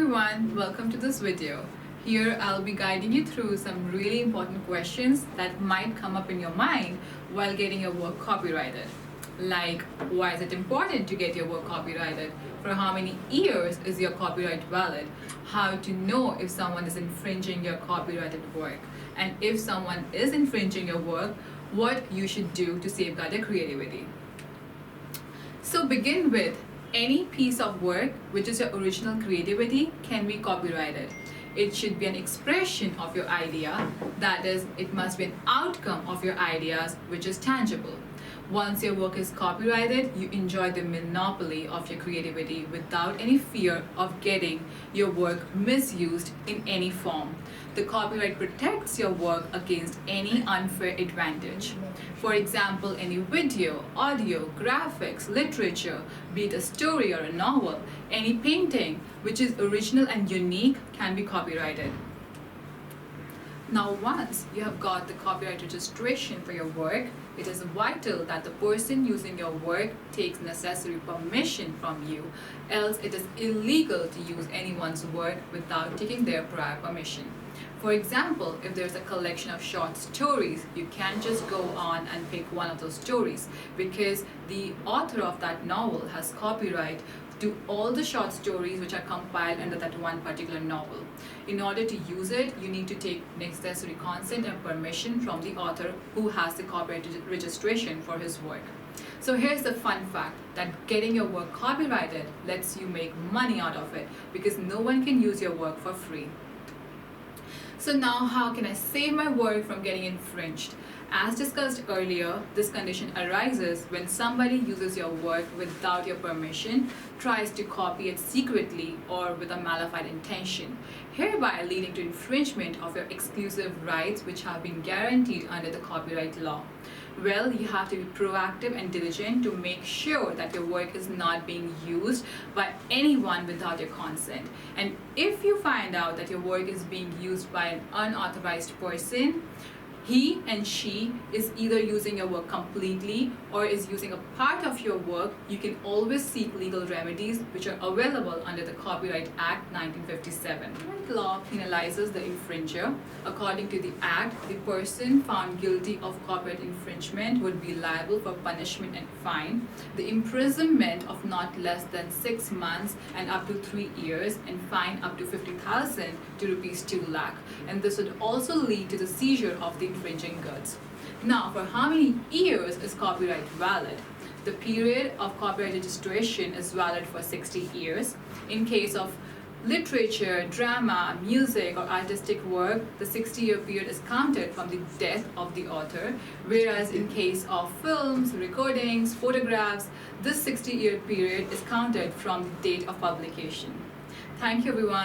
everyone, welcome to this video. Here I'll be guiding you through some really important questions that might come up in your mind while getting your work copyrighted. Like, why is it important to get your work copyrighted? For how many years is your copyright valid? How to know if someone is infringing your copyrighted work? And if someone is infringing your work, what you should do to safeguard your creativity. So begin with, any piece of work which is your original creativity can be copyrighted. It should be an expression of your idea, that is, it must be an outcome of your ideas which is tangible. Once your work is copyrighted, you enjoy the monopoly of your creativity without any fear of getting your work misused in any form. The copyright protects your work against any unfair advantage. For example, any video, audio, graphics, literature, be it a story or a novel, any painting which is original and unique can be copyrighted. Now, once you have got the copyright registration for your work, it is vital that the person using your work takes necessary permission from you, else it is illegal to use anyone's work without taking their prior permission. For example, if there's a collection of short stories, you can't just go on and pick one of those stories because the author of that novel has copyright to all the short stories which are compiled under that one particular novel. In order to use it, you need to take necessary consent and permission from the author who has the copyright registration for his work. So here's the fun fact that getting your work copyrighted lets you make money out of it because no one can use your work for free. So now how can I save my work from getting infringed? As discussed earlier, this condition arises when somebody uses your work without your permission, tries to copy it secretly or with a malified intention, hereby leading to infringement of your exclusive rights which have been guaranteed under the copyright law. Well, you have to be proactive and diligent to make sure that your work is not being used by anyone without your consent. And if you find out that your work is being used by an unauthorized person, he and she is either using your work completely or is using a part of your work, you can always seek legal remedies which are available under the Copyright Act 1957. Copyright law penalizes the infringer. According to the Act, the person found guilty of copyright infringement would be liable for punishment and fine, the imprisonment of not less than 6 months and up to 3 years, and fine up to 50,000 to rupees 2 lakh. And this would also lead to the seizure of the infringing goods. Now, for how many years is copyright valid? The period of copyright registration is valid for 60 years. In case of literature, drama, music, or artistic work, the 60-year period is counted from the death of the author, whereas in case of films, recordings, photographs, this 60-year period is counted from the date of publication. Thank you, everyone.